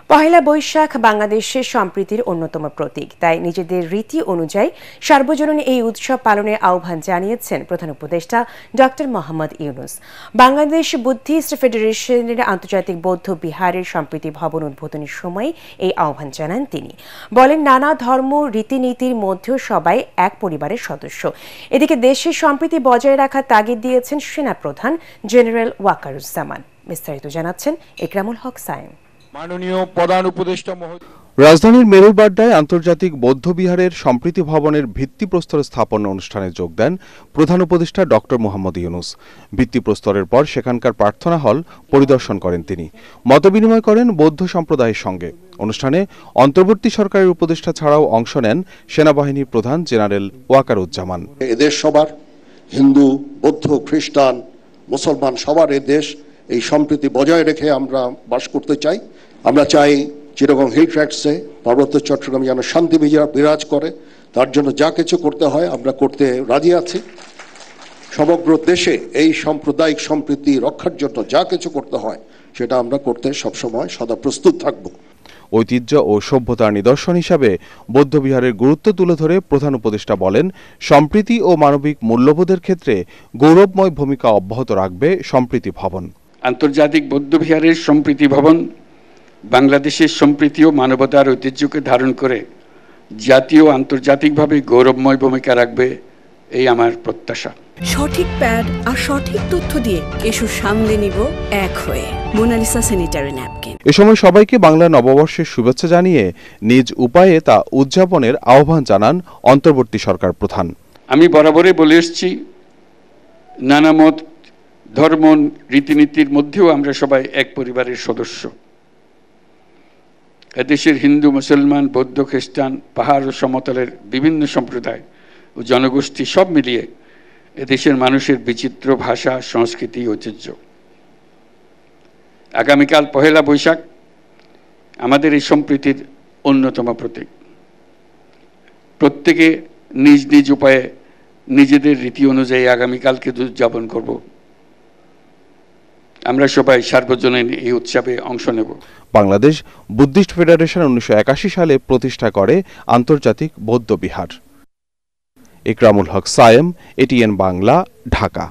পহেলা বৈশাখ বাংলাদেশের সম্প্রীতির অন্যতম প্রতীক, তাই নিজেদের রীতি অনুযায়ী সার্বজনীন এই উৎসব পালনের আহ্বান জানিয়েছেন প্রধান উপদেষ্টা ডক্টর মোহাম্মদ ইউনূস। বাংলাদেশ বুদ্ধিস্ট ফেডারেশনের আন্তর্জাতিক বৌদ্ধ বিহারের সম্প্রীতি ভবন উদ্বোধনের সময় এই আহ্বান জানান তিনি। বলেন, নানা ধর্ম রীতিনীতির মধ্যেও সবাই এক পরিবারের সদস্য। এদিকে দেশের সম্প্রীতি বজায় রাখার তাগিদ দিয়েছেন সেনাপ্রধান জেনারেল ওয়াকারুজ্জামান। বিস্তারিত জানাচ্ছেন ইকরামুল হক সায়েম। মাননীয় প্রধান উপদেষ্টা মহোদয়। রাজধানীর মেরুবাড্ডায় আন্তর্জাতিক বৌদ্ধ বিহারের সম্প্রীতি ভবনের ভিত্তিপ্রস্তর স্থাপন অনুষ্ঠানে যোগ দেন প্রধান উপদেষ্টা ডক্টর মোহাম্মদ ইউনূস। ভিত্তিপ্রস্তরের পর সেখানকার প্রার্থনা হল পরিদর্শন করেন তিনি। মতবিনিময় করেন বৌদ্ধ সম্প্রদায়ের সঙ্গে। অনুষ্ঠানে অন্তর্বর্তী সরকারের উপদেষ্টা ছাড়াও অংশ নেন সেনাবাহিনীর প্রধান জেনারেল ওয়াকারুজ্জামান। এদেশ সবার, হিন্দু, বৌদ্ধ, খ্রিস্টান, মুসলমান সবার এদেশ। এই সম্প্রীতি বজায় রেখে আমরা বাস করতে চাই। আমরা চাই চিটাগং হিল ট্র্যাক্টসে পার্বত্য চট্টগ্রামে যেন শান্তি বিরাজ করে। তার জন্য যা কিছু করতে হয় আমরা করতে রাজি আছি। সমগ্র দেশে এই সাম্প্রদায়িক সম্প্রীতি রক্ষার জন্য যা কিছু করতে হয় সেটা আমরা করতে সবসময় সদা প্রস্তুত থাকব। ঐতিহ্য ও সভ্যতার নিদর্শন হিসাবে বৌদ্ধবিহারের গুরুত্ব তুলে ধরে প্রধান উপদেষ্টা বলেন, সম্প্রীতি ও মানবিক মূল্যবোধের ক্ষেত্রে গৌরবময় ভূমিকা অব্যাহত রাখবে সম্প্রীতি ভবন। আন্তর্জাতিক বৌদ্ধবিহারের সম্প্রীতি ভবন বাংলাদেশের সম্প্রীতি ও মানবতার ঐতিহ্যকে ধারণ করে জাতীয় আন্তর্জাতিকভাবে গৌরবময় ভূমিকা রাখবে, এই আমার প্রত্যাশা। সঠিক প্যাড আর সঠিক তথ্য দিয়ে এসব সামলে নিব এক হয়ে। Mona Lisa sanitary napkin. এ সময় সবাইকে বাংলা নববর্ষের শুভেচ্ছা জানিয়ে নিজ উপায়ে তা উদযাপনের আহ্বান জানান অন্তর্বর্তী সরকার প্রধান। আমি বরাবরই বলে এসেছি, নানা মত, ধর্ম, রীতিনীতির মধ্যেও আমরা সবাই এক পরিবারের সদস্য। এদেশের হিন্দু, মুসলমান, বৌদ্ধ, খ্রিস্টান, পাহাড় ও সমতলের বিভিন্ন সম্প্রদায় ও জনগোষ্ঠী সব মিলিয়ে এদেশের মানুষের বিচিত্র ভাষা, সংস্কৃতি, ঐতিহ্য। আগামীকাল পহেলা বৈশাখ আমাদের এই সম্প্রীতির অন্যতম প্রতীক। প্রত্যেকে নিজ নিজ উপায়ে নিজেদের রীতি অনুযায়ী আগামীকালকে উদযাপন করব। আমরা সবাই সার্বজনীন এই উৎসবে অংশ নেব। বাংলাদেশ বুদ্ধিস্ট ফেডারেশন 1981 সালে প্রতিষ্ঠা করে আন্তর্জাতিক বৌদ্ধ বিহার। ইকরামুল হক সায়েম, এটিএন বাংলা, ঢাকা।